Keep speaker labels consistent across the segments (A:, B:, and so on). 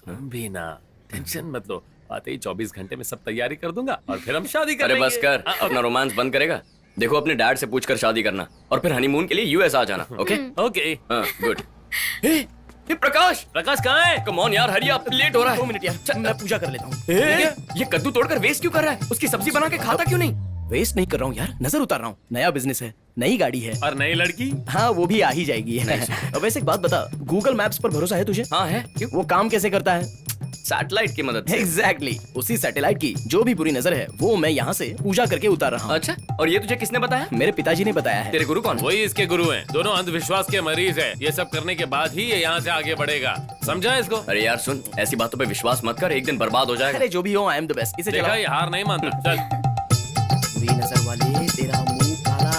A: तुम भी ना टेंशन मत लो, आते ही 24 घंटे में सब तैयारी कर दूंगा और फिर हम शादी कर
B: अरे
A: लेंगे।
B: बस कर, अपना रोमांस बंद करेगा। देखो अपने डैड से पूछकर शादी करना और फिर हनीमून के लिए यूएस आ जाना। Okay
A: okay.
B: गुड। ये प्रकाश
A: प्रकाश कहाँ है?
B: कम ऑन यार, हरी आप, लेट हो रहा है।
C: 2 मिनट यार, चल मैं पूजा कर लेता हूँ।
B: ये कद्दू तोड़कर वेस्ट क्यों कर रहा है? उसकी सब्जी बना के खाता क्यों नहीं?
C: वेस्ट नहीं कर रहा हूँ यार, नजर उतार रहा हूँ। नया बिजनेस है, नई गाड़ी है।
A: और नई लड़की?
C: हाँ वो भी आ ही जाएगी। वैसे एक बात बता, गूगल मैप्स पर भरोसा है तुझे?
B: हाँ है। क्यों?
C: वो काम कैसे करता है?
B: सैटेलाइट की मदद से।
C: एग्जैक्टली उसी सैटेलाइट की जो भी बुरी नजर है वो मैं यहाँ से पूजा करके उतार रहा हूँ।
B: अच्छा, और ये तुझे किसने बताया?
C: मेरे पिताजी ने बताया है।
B: तेरे गुरु कौन है?
A: वही इसके गुरु हैं। दोनों अंधविश्वास के मरीज हैं। ये सब करने के बाद ही ये यहाँ से आगे बढ़ेगा, समझा इसको?
B: अरे यार सुन, ऐसी बातों पे विश्वास मत कर, एक दिन बर्बाद हो जाएगा।
C: अरे जो भी हो, आई एम द बेस्ट। इसे
A: देखा,
C: चला।
A: ये हार नहीं मानता। चल।
C: बुरी नजर वाले, तेरा मुंह काला।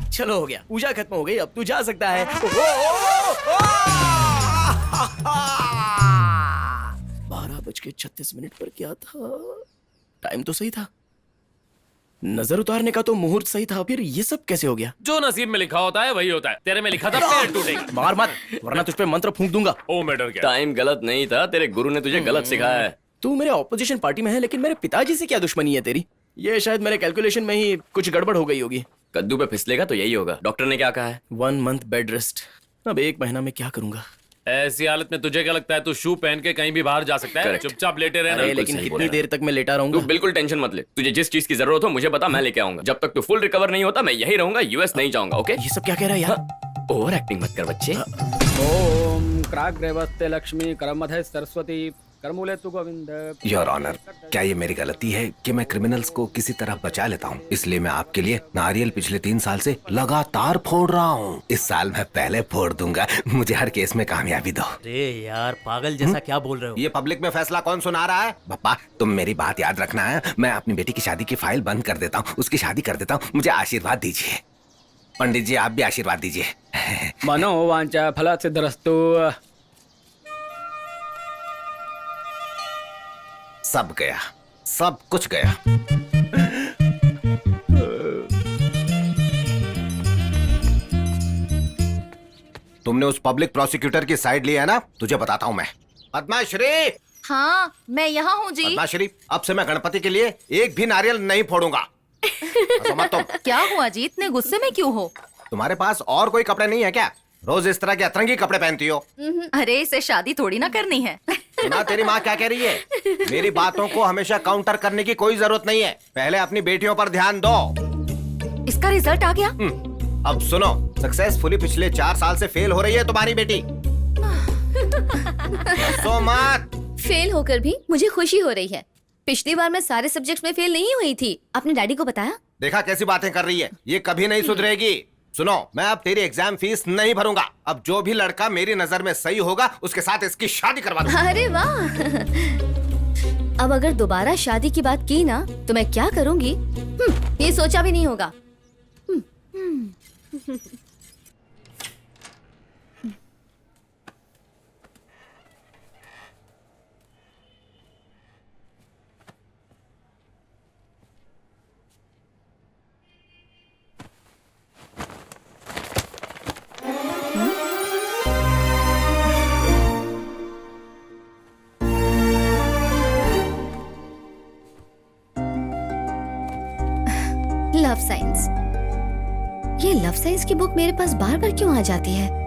C: चलो हो गया, पूजा खत्म हो गई, अब तू जा सकता है। 12:36 पर क्या था? टाइम तो सही था, नजर उतारने का तो मुहूर्त सही था, फिर ये सब कैसे हो गया?
A: जो नसीब में लिखा होता है वही होता है। तेरे में लिखा था पेड़ टूटेगा।
C: मार मत, वरना तुझ पे मंत्र फूंक दूंगा।
A: ओ मैं डर गया।
B: टाइम गलत नहीं था, तेरे गुरु ने तुझे गलत सिखाया है।
C: तू मेरे ऑपोजिशन पार्टी में है, लेकिन मेरे पिताजी से क्या दुश्मनी है तेरी? ये शायद मेरे कैलकुलेशन में ही कुछ गड़बड़ हो गई होगी।
B: कद्दू पे फिसलेगा तो यही होगा। डॉक्टर ने क्या कहा है?
C: 1 मंथ बेड रेस्ट। अब 1 महीना में क्या करूंगा?
A: ऐसी हालत में तुझे क्या लगता है तू शू पहन के कहीं भी बाहर जा सकता है?
B: Correct.
A: चुपचाप लेटे रहना।
C: अरे लेकिन
B: सही
C: कितनी
B: बोला।
C: देर तक मैं लेटा
B: तू
C: रहूंगा?
B: बिल्कुल टेंशन मत ले, तुझे जिस चीज की जरूरत हो मुझे बता, मैं लेके आऊंगा। जब तक तू फुल रिकवर नहीं होता मैं यही रहूंगा, यूएस नहीं जाऊंगा। ओके?
C: ये सब क्या कह रहा है यार?
B: ओवर एक्टिंग मत कर बच्चे।
D: ओम क्राग्रेवस्ते लक्ष्मी करमधे सरस्वती करमूले तु गोविंद।
E: योर ऑनर, क्या ये मेरी गलती है कि मैं क्रिमिनल्स को किसी तरह बचा लेता हूँ? इसलिए मैं आपके लिए नारियल पिछले 3 साल से लगातार फोड़ रहा हूँ। इस साल मैं पहले फोड़ दूंगा। मुझे हर केस में कामयाबी दो।
F: अरे यार पागल जैसा क्या बोल रहे हो?
E: ये पब्लिक में फैसला कौन सुना रहा है? पापा तुम मेरी बात याद रखना है। मैं अपनी बेटी की शादी की फाइल बंद कर देता हूँ, उसकी शादी कर देता हूँ। मुझे आशीर्वाद दीजिए। पंडित जी आप भी आशीर्वाद दीजिए।
D: मनोवांचा फलसिद्धिरस्तु।
E: सब गया, सब कुछ गया। तुमने उस पब्लिक प्रोसिक्यूटर की साइड ली है ना? तुझे बताता हूँ मैं। पद्माश्री,
G: हाँ मैं यहाँ हूँ जी।
E: पद्माश्री, अब से मैं गणपति के लिए एक भी नारियल नहीं फोड़ूंगा। हंसो मत तुम।
G: क्या हुआ जी, इतने गुस्से में क्यों हो?
E: तुम्हारे पास और कोई कपड़े नहीं है क्या? रोज इस तरह के अतरंगी कपड़े पहनती हो।
G: अरे इसे शादी थोड़ी ना करनी है।
E: सुना तेरी माँ क्या कह रही है? मेरी बातों को हमेशा काउंटर करने की कोई जरूरत नहीं है। पहले अपनी बेटियों पर ध्यान दो।
G: इसका रिजल्ट आ गया?
E: अब सुनो, सक्सेसफुली पिछले 4 साल से फेल हो रही है तुम्हारी बेटी। सो मत।
H: फेल होकर भी मुझे खुशी हो रही है। पिछली बार मैं सारे सब्जेक्ट्स में फेल नहीं हुई थी। आपने डैडी को बताया?
E: देखा कैसी बातें कर रही है? ये कभी नहीं सुधरेगी। सुनो, मैं अब तेरी एग्जाम फीस नहीं भरूंगा। अब जो भी लड़का मेरी नजर में सही होगा उसके साथ इसकी शादी करवा दूंगा।
H: अरे वाह। अब अगर दोबारा शादी की बात की ना तो मैं क्या करूंगी, ये सोचा भी नहीं होगा। Love science. ये लव साइंस की बुक मेरे पास बार बार क्यों आ जाती है?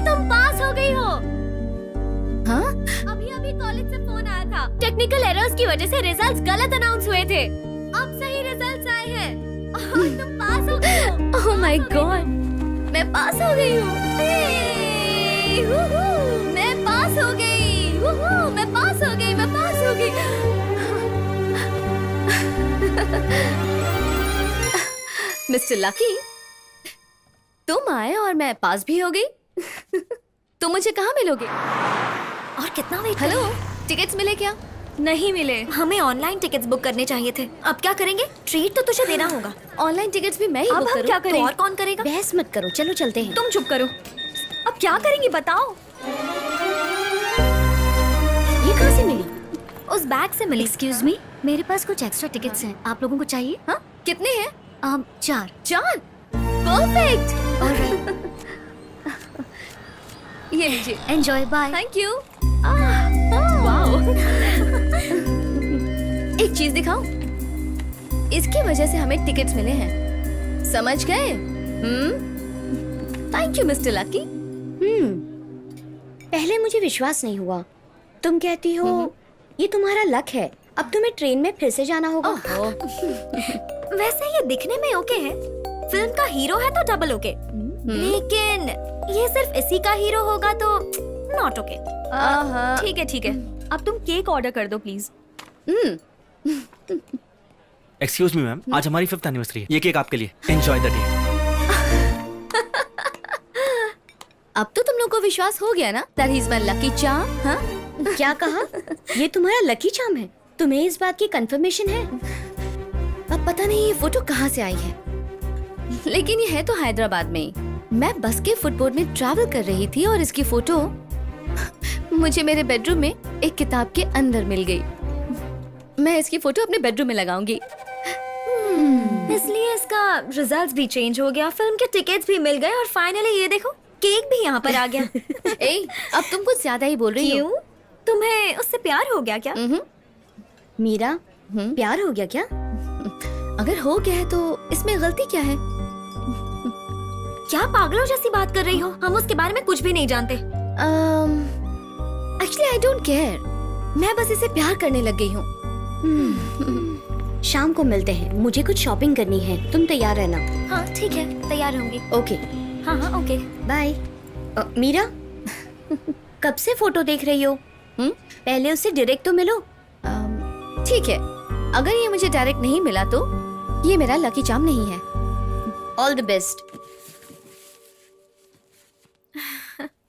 G: तुम पास हो गई हो। हाँ? अभी अभी कॉलेज से फोन आया था। टेक्निकल एरर्स की वजह से रिजल्ट्स गलत अनाउंस हुए थे। अब सही रिजल्ट्स आए हैं और तुम पास हो गई हो।
H: ओह माय गॉड, मैं पास हो गई हूँ।
G: मैं पास हो गई। मैं पास हो गई। मैं पास हो गई।
H: मिस्टर लकी, तुम आए और मैं पास भी हो गई। तुम मुझे कहाँ मिलोगे?
G: और कितना वेट?
H: हेलो, टिकट्स मिले क्या?
G: नहीं मिले। हमें ऑनलाइन टिकट्स बुक करने चाहिए थे। अब क्या करेंगे? ट्रीट तो तुझे देना होगा।
H: ऑनलाइन टिकट्स भी मैं ही
G: अब
H: बुक
G: हम
H: करूं?
G: क्या करें?
H: तो
G: और कौन करेगा?
H: बहस मत करो, चलो चलते हैं।
G: तुम चुप करो। अब क्या करेंगे बताओ?
H: ये कहाँ से मिली?
G: उस बैग से मिली। एक्सक्यूज मी, मेरे पास कुछ एक्स्ट्रा टिकट्स हैं। आप लोगों को चाहिए?
H: हाँ, कितने हैं?
G: 4।
H: 4? परफेक्ट।
G: ऑलराइट,
H: ये लीजिए।
G: Enjoy, bye.
H: Thank you. Wow. एक चीज दिखाऊं? इसकी वजह से हमें टिकट्स मिले हैं, समझ गए? Thank you mister lucky.
I: पहले मुझे विश्वास नहीं हुआ। तुम कहती हो ये तुम्हारा लक है। अब तुम्हें ट्रेन में फिर से जाना होगा।
G: वैसे ये दिखने में ओके है। फिल्म का हीरो है तो डबल ओके, लेकिन ये सिर्फ इसी का हीरो होगा तो नॉट ओके।
H: ठीक है ठीक है।
G: अब तुम केक ऑर्डर कर दो प्लीज।
F: एक्सक्यूज मी मैम, आज हमारी 5th एनिवर्सरी है। ये केक आपके लिए। Enjoy the day.
H: अब तो तुम लोग को विश्वास हो गया ना that he is my lucky charm? हाँ?
I: क्या कहा? ये तुम्हारा लकी चार्म है? तुम्हें इस बात की कंफर्मेशन है?
H: अब पता नहीं ये फोटो कहाँ से आई है, लेकिन ये है तो हैदराबाद में ही। मैं बस के फुटबोर्ड में ट्रैवल कर रही थी और इसकी फोटो मुझे मेरे बेडरूम में एक किताब के अंदर मिल गई। मैं इसकी फोटो अपने बेडरूम में लगाऊंगी।
G: इसलिए इसका रिजल्ट भी चेंज हो गया, फिल्म के टिकट्स भी मिल गए और फाइनली ये देखो केक भी यहाँ पर आ गया।
H: ए, अब तुम कुछ ज्यादा ही बोल रही हो।
G: क्यों? तुम्हें उससे प्यार हो गया क्या?
I: मीरा, प्यार हो गया क्या?
H: अगर हो गया है तो इसमें गलती क्या है?
G: क्या पागलों जैसी बात कर रही हो? हम उसके बारे में कुछ भी नहीं जानते।
H: Actually I don't care. मैं बस इसे प्यार करने लग गई हूँ।
I: शाम को मिलते हैं, मुझे कुछ शॉपिंग करनी है। तुम तैयार रहना।
G: हाँ ठीक है, तैयार होंगी।
I: ओके,
G: हाँ हाँ ओके।
I: बाय। मीरा, कब से फोटो देख रही हो? पहले उससे डायरेक्ट तो मिलो।
H: ठीक है, अगर ये मुझे डायरेक्ट नहीं मिला तो ये मेरा लकी चार्म नहीं है।
I: All the best.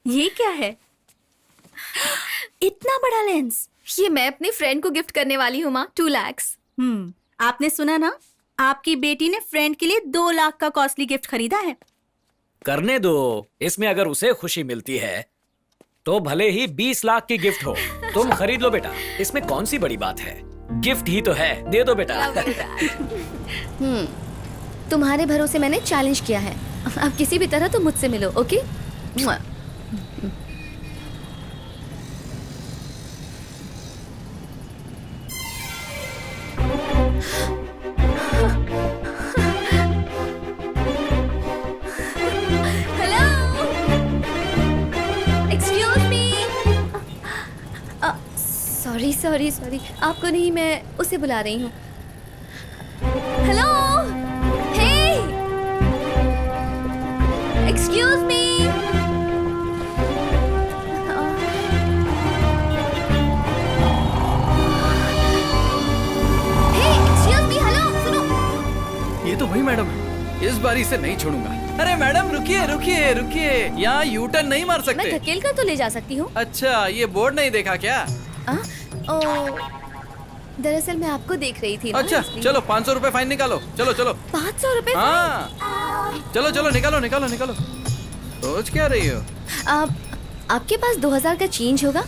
G: ये क्या है? इतना बड़ा लेंस?
H: ये मैं अपनी फ्रेंड को गिफ्ट करने वाली हूँ माँ। 2 लाख।
J: आपने सुना ना, आपकी बेटी ने फ्रेंड के लिए 2 लाख का कॉस्टली गिफ्ट खरीदा है।
K: करने दो, इसमें अगर उसे खुशी मिलती है तो भले ही 20 लाख की गिफ्ट हो। तुम खरीद लो बेटा, इसमें कौन सी बड़ी बात है। गिफ्ट ही तो है, दे दो बेटा।
H: तुम्हारे भरोसे मैंने चैलेंज किया है। अब किसी भी तरह तो मुझसे मिलो, ओके? सॉरी सॉरी, आपको नहीं, मैं उसे बुला रही हूँ। हेलो, हे, एक्सक्यूज मी। हे, एक्सक्यूज मी, हेलो, सुनो।
D: ये तो वही मैडम है, इस बार इसे नहीं छोड़ूंगा। अरे मैडम रुकिए रुकिए रुकिए, यहाँ यू टर्न नहीं मार सकते।
H: मैं धकेल कर तो ले जा सकती हूँ।
D: अच्छा, ये बोर्ड नहीं देखा क्या?
H: दरअसल मैं आपको देख रही थी ना।
D: अच्छा चलो 500 रुपए फाइन निकालो। चलो चलो।
H: 500 रुपए?
D: हाँ चलो चलो, निकालो निकालो निकालो। सोच क्या रही हो?
H: आपके पास 2000 का चेंज होगा?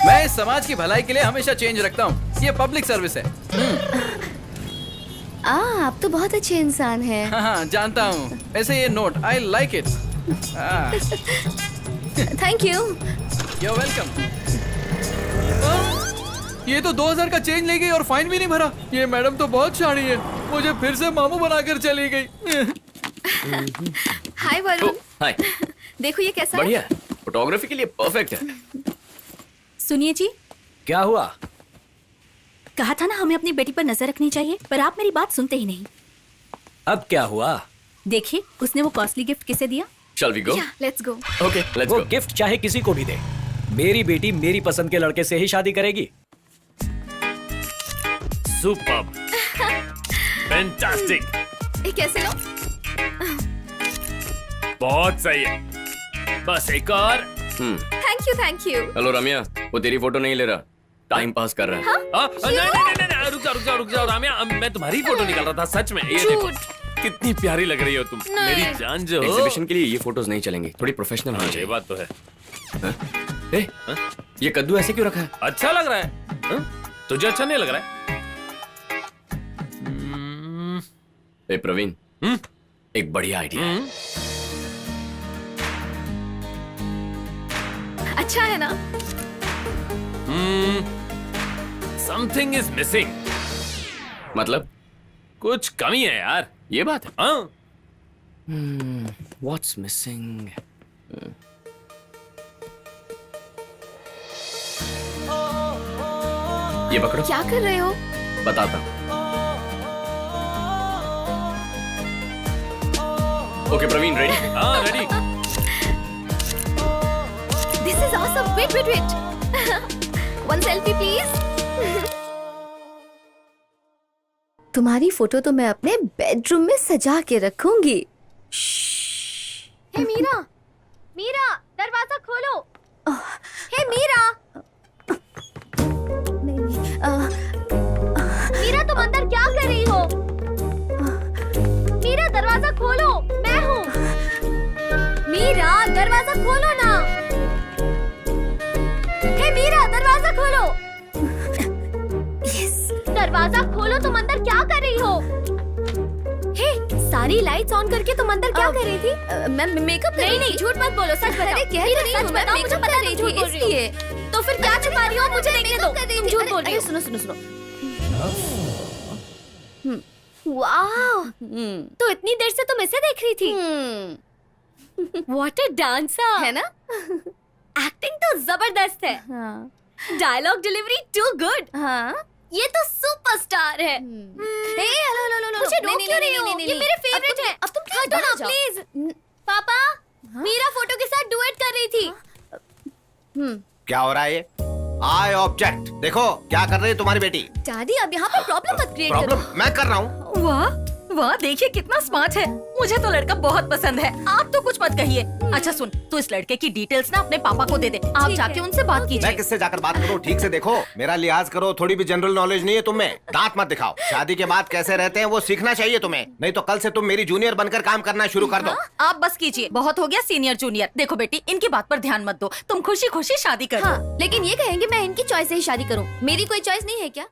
D: मैं इस समाज की भलाई के लिए हमेशा चेंज रखता हूँ, ये पब्लिक सर्विस है।
H: आप तो बहुत अच्छे इंसान हैं।
D: हाँ जानता हूँ। ऐसे ये note, I like it.
H: Thank you.
D: You're welcome। ये तो 2000 का चेंज ले गई और फाइन भी नहीं भरा। ये मैडम तो बहुत शानी है, मुझे फिर से मामू बनाकर चली गई।
H: हाय वरुण।
B: हाय।
H: देखो ये कैसा
B: बढ़िया है, फोटोग्राफी के लिए परफेक्ट है।
J: सुनिए जी।
K: क्या हुआ?
J: कहा था ना हमें अपनी बेटी पर नजर रखनी चाहिए, पर आप मेरी बात सुनते ही नहीं।
K: अब क्या हुआ?
J: देखिए, उसने वो कॉस्टली गिफ्ट किसे दिया?
B: Shall we go?
H: Let's go.
B: Okay, let's
K: वो
B: go.
K: गिफ्ट चाहे किसी को भी दे, मेरी बेटी मेरी पसंद के लड़के से ही शादी करेगी।
A: Superb, fantastic.
H: ये कैसे लो?
A: बहुत सही है, बस एक और।
H: Thank you.
B: हेलो रम्या, वो तेरी फोटो नहीं ले रहा, टाइम पास कर रहा है।
A: नहीं, रुक जाओ राम्या, मैं तुम्हारी फोटो निकाल रहा था सच में। ये देखो कितनी प्यारी लग रही हो तुम, मेरी जान जो हो।
B: एग्जीबिशन के लिए ये फोटोज नहीं चलेंगी, थोड़ी प्रोफेशनल होनी
A: ये
B: चाहिए।
A: बात तो है।
B: ए, ये कद्दू ऐसे क्यों रखा है?
A: अच्छा लग रहा है। तुझे अच्छा नहीं लग रहा है?
B: ए प्रवीण, एक बढ़िया आइडिया है।
H: अच्छा है ना?
A: Something is missing.
B: मतलब
A: कुछ कमी है यार।
B: ये बात है।
A: हाँ,
B: व्हाट्स मिसिंग? ये पकड़ो,
H: क्या कर रहे हो?
B: बताता हूँ। Okay Praveen, ready?
A: हाँ ready.
H: This is awesome. Wait one selfie please. तुम्हारी फोटो तो मैं अपने बेडरूम में सजा के रखूंगी।
G: हे मीरा, मीरा दरवाजा खोलो। हे मीरा, मीरा तुम अंदर क्या कर रही हो? मीरा दरवाजा खोलो, मैं हूँ। मीरा दरवाजा खोलो ना। हे मीरा दरवाजा खोलो। दरवाजा खोलो, तुम अंदर क्या कर रही हो? हे, सारी लाइट्स ऑन करके तुम अंदर क्या कर रही थी?
H: मैं मेकअप
G: नहीं, झूठ मत बोलो, सच बताओ।
H: कह रही हूँ मैं मेकअप कर रही थी इसलिए।
G: तो फिर क्या छुपा रही हो? मुझे देखने दो, तुम झूठ बोल रही हो।
H: सुनो।
G: वाह, तो इतनी देर से तुम इसे देख रही थी? व्हाट अ डांसर
H: है ना?
G: एक्टिंग तो जबरदस्त है। Dialogue delivery too good.
H: हाँ।
G: ये तो सुपरस्टार है।
H: हेलो
G: मुझे रोक क्यों रही हो? ये मेरे फेवरेट है।
H: अब तुम प्लीज
G: हटो ना
H: बाहर जाओ।
G: प्लीज। पापा, मीरा फोटो के साथ डुएट कर रही थी।
E: क्या हो रहा है ये? I object. देखो क्या कर रही है तुम्हारी बेटी।
H: दादी अब यहाँ पे प्रॉब्लम मत क्रिएट
E: प्रॉब्लम
H: करो।
E: मैं कर रहा हूँ।
J: वाह, देखिए कितना स्मार्ट है। मुझे तो लड़का बहुत पसंद है। आप तो कुछ मत कहिए। अच्छा सुन, तू इस लड़के की डिटेल्स ना अपने पापा को दे दे। आप जाके उनसे बात
E: मैं
J: कीजिए।
E: किससे जाकर बात करूं? ठीक से देखो, मेरा लिहाज करो। थोड़ी भी जनरल नॉलेज नहीं है तुम्हें। दांत मत दिखाओ। शादी के बाद कैसे रहते हैं वो सीखना चाहिए तुम्हें, नहीं तो कल से तुम मेरी जूनियर बनकर काम करना शुरू कर दो।
J: आप बस कीजिए, बहुत हो गया सीनियर जूनियर। देखो बेटी, इनकी बात पर ध्यान मत दो। तुम खुशी खुशी शादी करो।
H: हाँ, लेकिन ये कहेंगे मैं इनकी चॉइस से ही शादी करूं। मेरी कोई चॉइस नहीं है क्या?